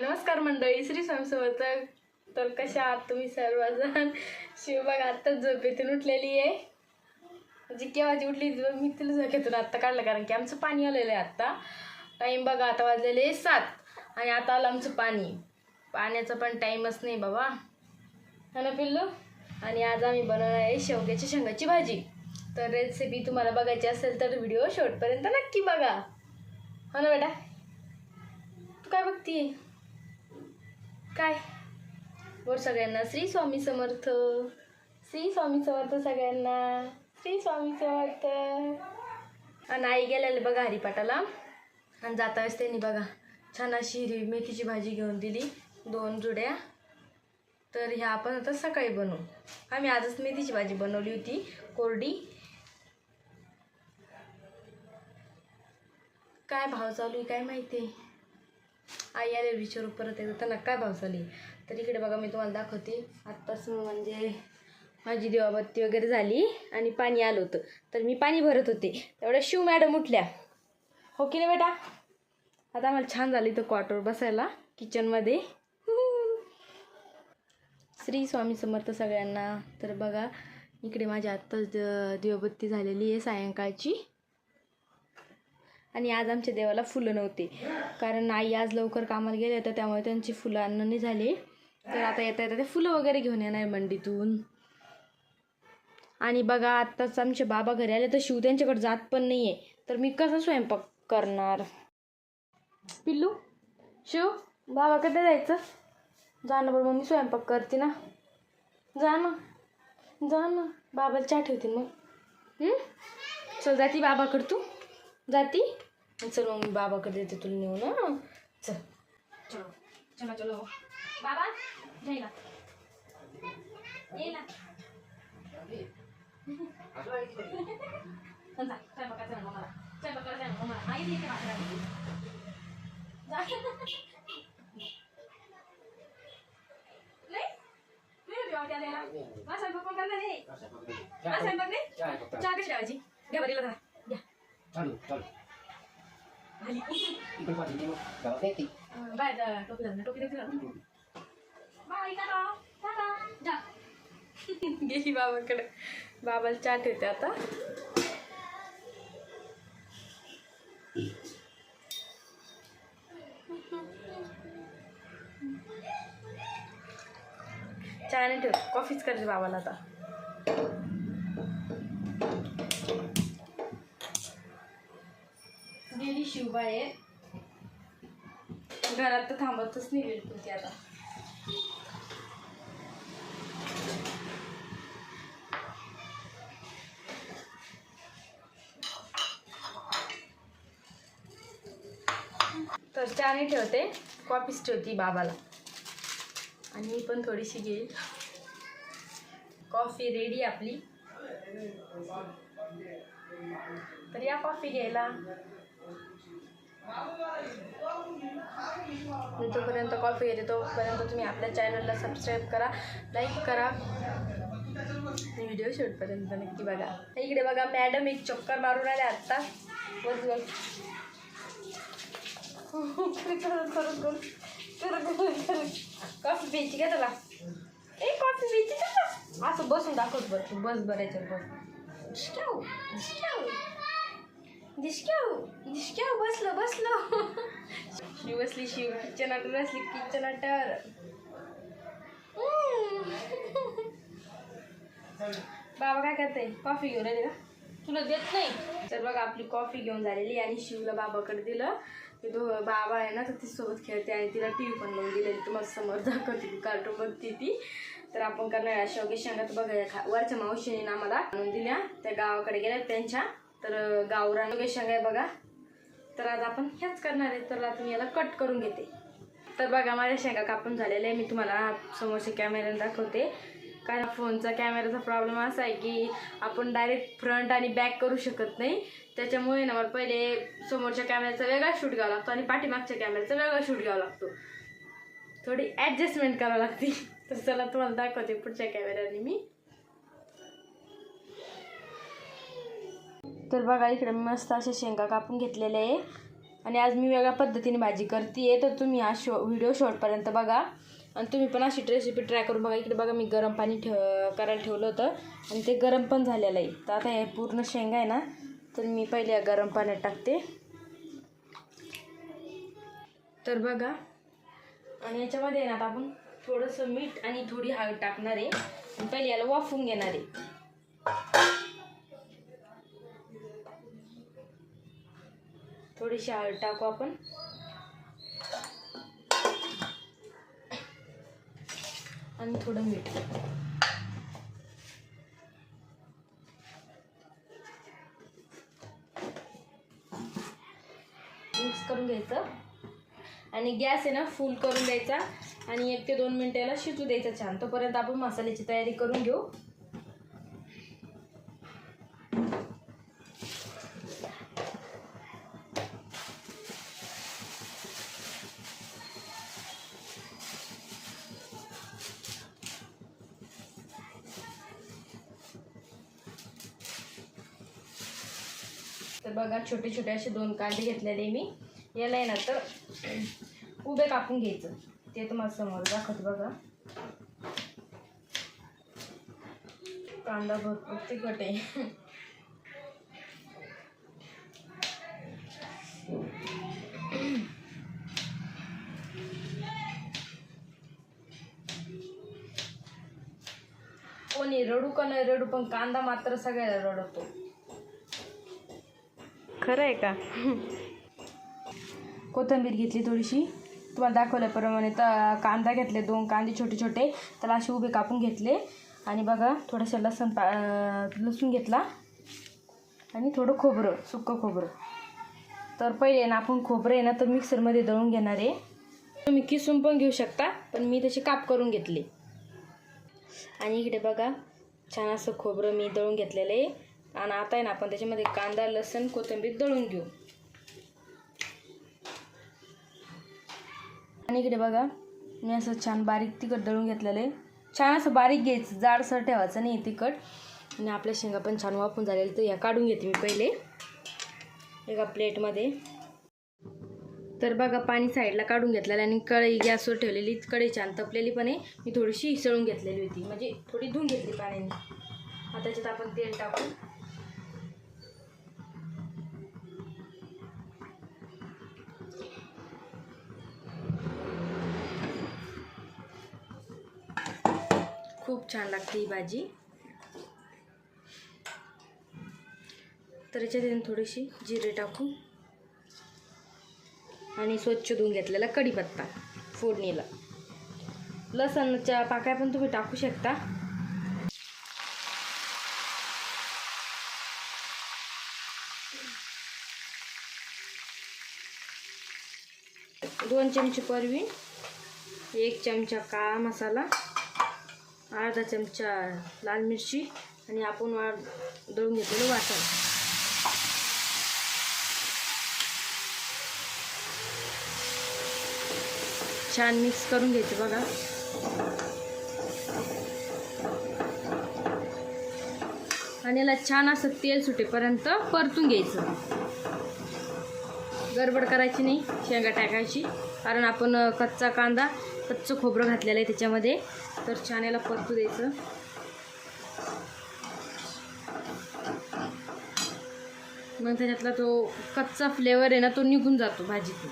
नमस्कार मंडळी, श्री स्वामी समर्थ. तर कशा आहात तुम्ही सर्वजण? शिव बघा आत्ताच झोपेतून उठलेली आहे. म्हणजे केव्हाची उठली मी तिला झोपेतून आत्ता काढलं, कारण की आमचं पाणी आलेलं आहे. आत्ता टाईम बघा, आता वाजलेले 7 आणि आता आलं आमचं पाणी. पाण्याचा पण टाईमच नाही बाबा, हा ना पिल्लू. आणि आज आम्ही बनवणार आहे शेवग्याच्या शेंगाची भाजी. तर रेसिपी तुम्हाला बघायची असेल तर व्हिडिओ शेवटपर्यंत नक्की बघा, हो ना बेटा. तू काय बघतीये? काय बोल सगळ्यांना श्री स्वामी समर्थ. श्री स्वामी समर्थ सगळ्यांना. श्री स्वामी समर्थ. आणि आई गेलेले बघा हरिपाठाला, आणि जाता वेळेस त्यांनी बघा छान अशी हिरवी मेथीची भाजी घेऊन दिली 2 जुड्या. तर ह्या आपण आता सकाळी बनवू. आम्ही आजच मेथीची भाजी बनवली होती कोरडी. काय भाव चालू आहे काय माहिती. आई आले विचारू परत येतो त्यांना काय भाव चालू आहे. तर इकडे बघा मी तुम्हाला दाखवते. आत्ताच म्हणजे माझी दिवाबत्ती वगैरे झाली आणि पाणी आलं होतं, तर मी पाणी भरत होते तेवढ्या शिव मॅडम उठल्या, हो की नाही बेटा. आता आम्हाला छान झाली तर क्वार्टर बसायला किचनमध्ये. श्री स्वामी समर्थ सगळ्यांना. तर बघा इकडे माझी आत्ताच दिवाबत्ती झालेली आहे सायंकाळची. आणि आज आमच्या देवाला फुलं नव्हते, कारण आई आज लवकर कामाला गेले तर त्यामुळे त्यांची फुलं आणणं नाही झाले. तर आता येता येता ते फुलं वगैरे घेऊन येणार मंडीतून. आणि बघा आत्ताच आमचे बाबा घरी आले, तर शिव त्यांच्याकडे जात पण नाही आहे. तर मी कसं स्वयंपाक करणार. पिल्लू शिव बाबा कधी जायचं? जा ना बरं, मम्मी स्वयंपाक करते ना. जा ना जा ना, बाबाला चहा ठेवते मग. चल जाती बाबाकडे, तू जाती. चल मग मी बाबाकडे देते तुला नेऊ ना. चल चलो चलो चलो बाबा जाईला येईला. चहा कशी लावायची घ्या बरीला घ्या. बाय टोपी घाल, टोपी देखील गेली बाबाकडे. बाबाला चहा ठेवते आता. चहा नाही ठेव, कॉफीच करायची बाबाला आता. गेली शिवबाई घरात तर थांबतच नाही बिलकुल ती आता. तर चहा नाही ठेवते, कॉफीच ठेवती बाबाला. आणि मी पण थोडीशी घेईल. कॉफी रेडी आपली. तर या कॉफी घ्यायला. मी तोपर्यंत कॉफी घेते, तोपर्यंत तुम्ही आपल्या चॅनलला सबस्क्राईब करा, लाईक करा, व्हिडिओ शेवटपर्यंत नक्की बघा. इकडे बघा मॅडम एक चक्कर मारून आले आत्ता. कॉफी प्यायची का तुला? कॉफी प्यायची का? असं बसून दाखवत बरं तू, बस बरायचं बस. दिसक्याव बसलो. शिव बसली, शिव किचन अटर बसली, किचन अटर. बाबा काय करते? कॉफी घेऊन आले का? तुला देत नाही. तर बघा आपली कॉफी घेऊन झालेली आणि शिवला बाबाकडे दिलं. ते बाबा आहे ना, तर ती सोबत खेळते आणि तिला TV पण लावून दिलेली. तुम्हाला समोर दाखवते, कार्टून बघते ती. तर आपण करणार शेवग्याच्या शेंगा. तर बघा वरच्या मावशीने आम्हाला आणून दिल्या, त्या गावाकडे गेल्या त्यांच्या. तर गावरान शेवग्याच्या शेंगा आहे बघा. तर आज आपण ह्याच करणार आहे. तर आता मी याला कट करून घेते. तर बघा माझ्या शेंगा कापून झालेल्या आहे. मी तुम्हाला समोरच्या कॅमेऱ्याने दाखवते. कारण फोनचा कॅमेराचा प्रॉब्लेम असा आहे की आपण डायरेक्ट फ्रंट आणि बॅक करू शकत नाही. त्याच्यामुळे ना मला पहिले समोरच्या कॅमेऱ्याचा वेगळा शूट घ्यावा लागतो आणि पाठीमागच्या कॅमेऱ्याचा वेगळा शूट घ्यावा लागतो. थोडी ॲडजस्टमेंट करावं लागते. तर चला तुम्हाला दाखवते पुढच्या कॅमेऱ्याने मी. तर बघा इकडे मस्त अशा शेंगा कापून घेतलेल्या आहे. आणि आज मी वेगळ्या पद्धतीने भाजी करते तर तुम्ही हा व्हिडिओ शेवटपर्यंत बघा आणि तुम्ही पण अशी रेसिपी ट्राय करून बघा. इकडे बघा मी गरम पाणी करायला ठेवलं होतं आणि ते गरम पण झालेलं आहे. तर आता हे पूर्ण शेंगा आहे ना तर मी पहिले गरम पाण्यात टाकते. तर बघा आणि याच्यामध्ये ना आता आपण थोडंसं मीठ आणि थोडी हळद टाकणार आहे आणि पहिले याला वाफवून घेणार आहे. थोडीशी हळद टाकू आपण आणि थोडं मीठ. मिक्स करून घ्यायचं आणि गॅस आहे ना फुल करून द्यायचा आणि 1 ते 2 मिनिटाला शिजू द्यायचं छान. तोपर्यंत आपण मसाल्याची तयारी करून घेऊ. तर बघा छोटे छोटे असे 2 कांदे घेतलेले मी. याला आहे ना तर उभे कापून घ्यायचं. ते तुम्हाला समोर दाखवते बघा. कांदा भरपूर तिखट आहे. कोणी रडू का नाही रडू पण कांदा मात्र सगळ्याला रडवतो. खरं आहे का? कोथिंबीर घेतली थोडीशी तुम्हाला दाखवल्याप्रमाणे. तर कांदा घेतले 2 कांदे छोटे छोटे त्याला असे उभे कापून घेतले आणि बघा थोडंसं लसूण घेतला आणि थोडं खोबरं सुक्कं खोबरं. तर पहिले ना आपण खोबरं आहे ना तर मिक्सरमध्ये दळून घेणार आहे. तुम्ही किसून पण घेऊ शकता पण मी तसे काप करून घेतले. आणि इकडे बघा छान असं खोबरं मी दळून घेतलेलं आहे. आणि आता आहे ना आपण त्याच्यामध्ये कांदा लसूण कोथिंबीर दळून घेऊ. आणि इकडे बघा मी असं छान बारीक तिखट दळून घेतलेलं आहे. छान असं बारीक घ्यायचं जाडसर ठेवायचं नाही तिखट. आणि आपल्या शेंगा पण छान वाफून झालेलं तर ह्या काढून घेते मी पहिले एका प्लेटमध्ये. तर बघा पाणी साईडला काढून घेतलेलं आणि कढई गॅसवर ठेवलेली. कढई छान तपलेली पण आहे. मी थोडीशी हिसळून घेतलेली होती म्हणजे थोडी धुवून घेतली पाण्याने. आता त्याच्यात आपण तेल टाकू. खूप छान लागते ही भाजी. तर याच्यात थोडीशी जिरे टाकू आणि स्वच्छ धुवून घेतलेला कढीपत्ता फोडणीला. लसणाच्या पाकळ्या पण तुम्ही टाकू शकता. दोन चमचे परवीन, 1 चमचा काळा मसाला, अर्धा चमचा लाल मिरची आणि आपण दळून घेतलेलं वाटण. छान मिक्स करून घ्यायचं बघा. आणि याला छान असं तेल सुटेपर्यंत परतून घ्यायचं. गडबड करायची नाही शेंगा टाकायची कारण आपण कच्चा कांदा कच्चं खोबरं घातलेलं आहे त्याच्यामध्ये. तर छान याला परतू द्यायचं. मग त्याच्यातला तो कच्चा फ्लेवर आहे ना तो निघून जातो भाजीतून.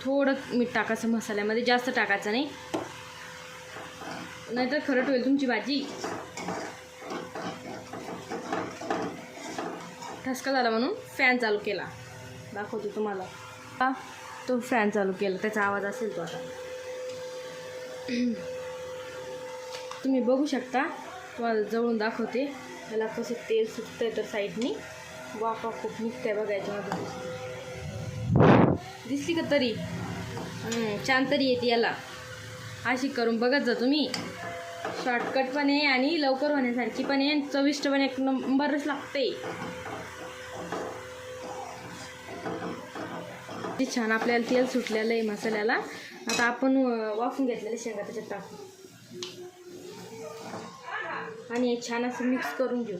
थोडं मीठ टाकायचं मसाल्यामध्ये, जास्त टाकायचं नाही नाहीतर खरट होईल तुमची भाजी. ठसका झाला म्हणून फॅन चालू केला. दाखवते तुम्हाला. तो फॅन चालू केला त्याचा आवाज असेल तो. आता तुम्ही बघू शकता. तुम्हाला जवळून दाखवते याला कसं तेल सुटतंय. तर साईडनी वाफा खूप निघतंय बघा याच्यामध्ये. दिसली का तरी? छान तरी येते याला. अशी करून बघत जा तुम्ही. शॉर्टकट पण आहे आणि लवकर होण्यासारखी पण आहे. चविष्ट पण 1 नंबरच लागते. छान आपल्याला तेल सुटलेलं आहे मसाल्याला. आता आपण वाफून घेतलेले शेंगा त्याच्यात टाकू आणि हे छान असं मिक्स करून घेऊ.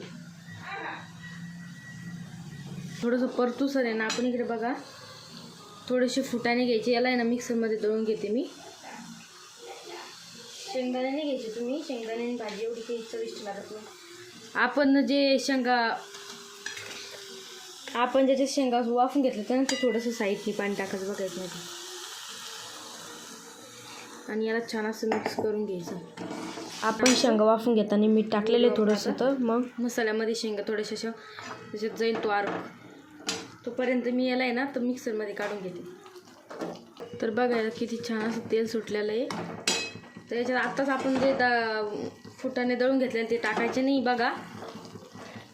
थोडंसं परतूसर आहे ना. आपण इकडे बघा थोडेसे फुटाणे घ्यायचे. याला आहे ना मिक्सरमध्ये दळून घेते मी. शेंगदाणे नाही घ्यायचे तुम्ही. शेंगदाण्याने भाजी एवढी काही चविष्ट लागत नाही. आपण ज्याचे शेंगा वाफून घेतले त्यानंतर थोडंसं साईडनी पाणी टाकायचं बघा याच्यामध्ये. आणि याला छान असं मिक्स करून घ्यायचं. आपण शेंगा वाफून घेताना मीठ टाकलेलं आहे थोडंसं. तर मग मसाल्यामध्ये शेंगा थोड्याशा अशा त्याच्यात जाईल तो अर्क. तोपर्यंत मी याला आहे ना तर मिक्सरमध्ये काढून घेते. तर बघा याला किती छान असं तेल सुटलेलं आहे. तर याच्यात आत्ताच आपण जे फुटाणे दळून घेतलेले ते टाकायचे नाही बघा.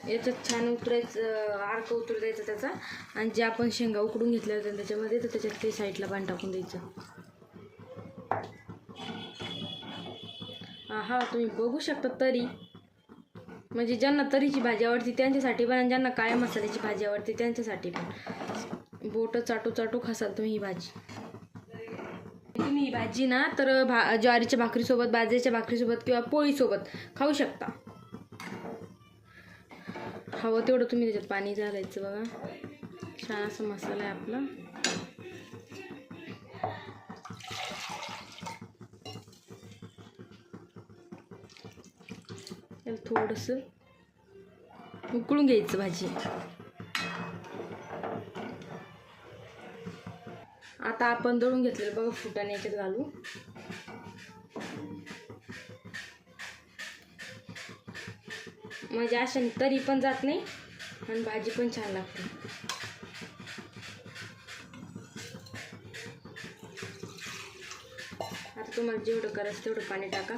याच्यात छान उतरायचं, अर्क उतरू द्यायचा त्याचा. आणि जे आपण शेंगा उकडून घेतल्या होत्या त्याच्यामध्ये तर त्याच्यात ते साईडला पाणी टाकून द्यायचं. हा तुम्ही बघू शकता. तरी म्हणजे ज्यांना तरीची भाजी आवडते त्यांच्यासाठी पण आणि ज्यांना काळ्या मसाल्याची भाजी आवडते त्यांच्यासाठी पण. बोटं चाटू चाटू खासाल तुम्ही ही भाजी. तुम्ही ही भाजी ना तर ज्वारीच्या भाकरीसोबत, बाजरीच्या भाकरीसोबत किंवा पोळीसोबत खाऊ शकता. हवं तेवढं तुम्ही त्याच्यात पाणी घालायचं बघा. छान असा मसाला आहे आपला. त्याला थोडंसं उकळून घ्यायचं भाजी. आता आपण दळून घेतलेलं बघा फुटाणे याच्यात घालू. म्हणजे अशा तरी पण जात नाही आणि भाजी पण छान लागते. आता तुम्हाला जेवढं करायचं तेवढं पाणी टाका.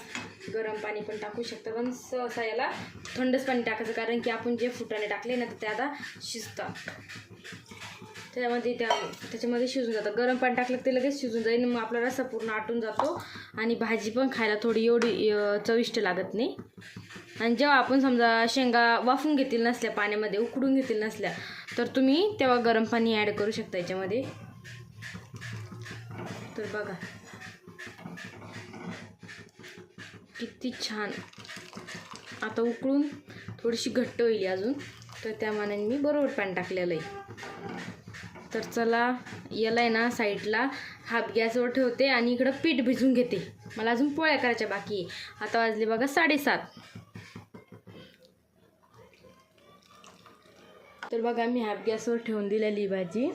गरम पाणी पण टाकू शकता पण सहसा याला थंडच पाणी टाकायचं. कारण की आपण जे फुटाणे टाकले ना तर ते आता शिजतात. त्याच्यामध्ये शिजून जातं. गरम पाणी टाकलं ते लगेच शिजून जाईल. मग आपला रस्सा पूर्ण आटून जातो आणि भाजी पण खायला थोडी एवढी चविष्ट लागत नाही. आणि जेव्हा आपण समजा शेंगा वाफून घेतील नसल्या, पाण्यामध्ये उकडून घेतील नसल्या तर तुम्ही तेव्हा गरम पाणी ॲड करू शकता याच्यामध्ये. तर बघा किती छान. आता उकळून थोडीशी घट्ट होईल अजून तर त्या मानाने मी बरोबर पाणी टाकलेलं आहे. तर चला याला आहे ना साईडला हाफ गॅसवर ठेवते आणि इकडं पीठ भिजून घेते. मला अजून पोळ्या करायच्या बाकी आहे. आता वाजले बघा 7:30. तर बघा मी हाफ गॅसवर ठेवून दिलेली भाजी.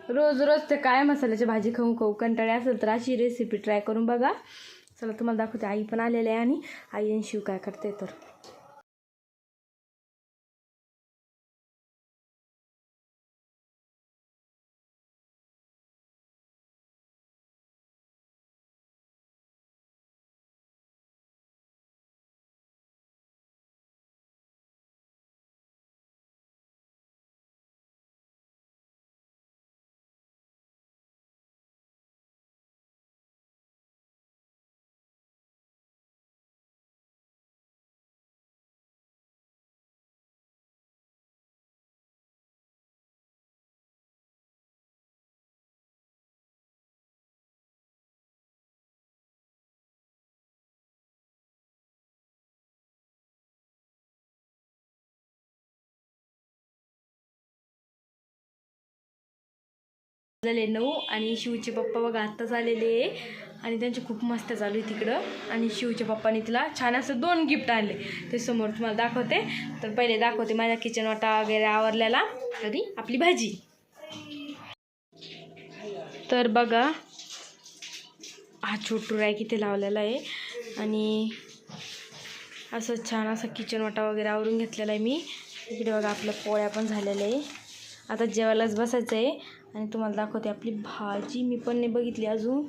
रोज ते काळ्या मसाल्याची भाजी खाऊ कंटाळे असेल तर अशी रेसिपी ट्राय करून बघा. चला तुम्हाला दाखवते. आई पण आलेले आहे आणि आई आणि शिव काय करते. तर झाले 9 आणि शिवचे पप्पा बघा आत्ताच आलेले आहे आणि त्यांचे खूप मस्त चालू आहे तिकडं. आणि शिवच्या पप्पाने तिला छान असं 2 गिफ्ट आणले ते समोर तुम्हाला दाखवते. तर पहिले दाखवते माझ्या किचन वाटा वगैरे आवरलेला. तरी आपली भाजी. तर बघा हा छोटू राय किती लावलेला आहे आणि असं छान असं किचन वाटा वगैरे आवरून घेतलेला आहे मी. इकडे बघा आपल्या पोळ्या पण झालेल्या आहे. आता जेवायलाच बसायचं आहे आणि तुम्हाला दाखवते आपली भाजी. मी पण नाही बघितली अजून.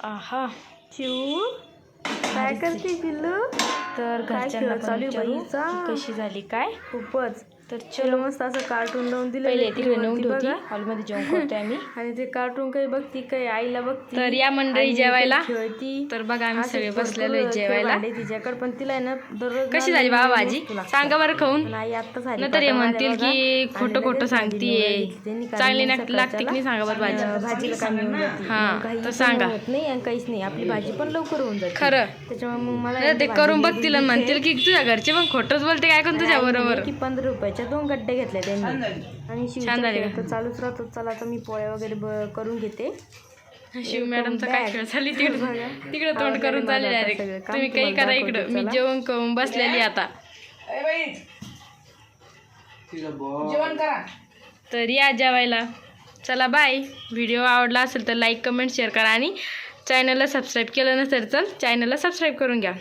आहा शिव काय करते पिल्लू. तर घरच्यांना चालू कशी झाली काय. खूपच. तर चलो मस्त असं कार्टून लावून दिलं. पहिले तिकडे नेऊन ठेवती हॉलमध्ये जेवण करतोय आम्ही. आणि ते कार्टून काही बघती काही आईला बघती. तर या मंडळी जेवायला खेळती. तर बघा आम्ही सगळे बसलेलो आहे जेवायला. तिच्याकडे पण तिला ना दररोज कशी झाली बाबा भाजी सांगा बरं खाऊन. आई आता झाली तर म्हणतील की खोटं सांगतीये. चांगली लागते की नाही सांगा बरं भाजी. भाजीला कमी होऊन जाते. हा तर सांगा. नाही आणि काहीच नाही आपली भाजी पण लवकर होऊन जाते खरं. त्याच्यामुळे मग मला ते करून बघतील आणि म्हणतील की तुझ्या घरचे पण खोटंच बोलते काय कोण तुझ्या बरोबर. की 15 रुपयाच्या पाण्याचे 2 गड्डे घेतले त्यांनी आणि छान झाले शिव तर चालूच राहतो. चला आता मी पोळ्या वगैरे करून घेते. शिव मॅडमचा काय खेळ झाली तिकडे तोंड करून चालले डायरेक्ट. तुम्ही काही करा इकडं, मी जेवण करून बसलेली आता. जेवण करा तर या जेवायला. चला बाय. व्हिडिओ आवडला असेल तर लाईक कमेंट शेअर करा आणि चॅनलला सबस्क्राईब केलं नसेल तर चॅनलला सबस्क्राईब करून घ्या.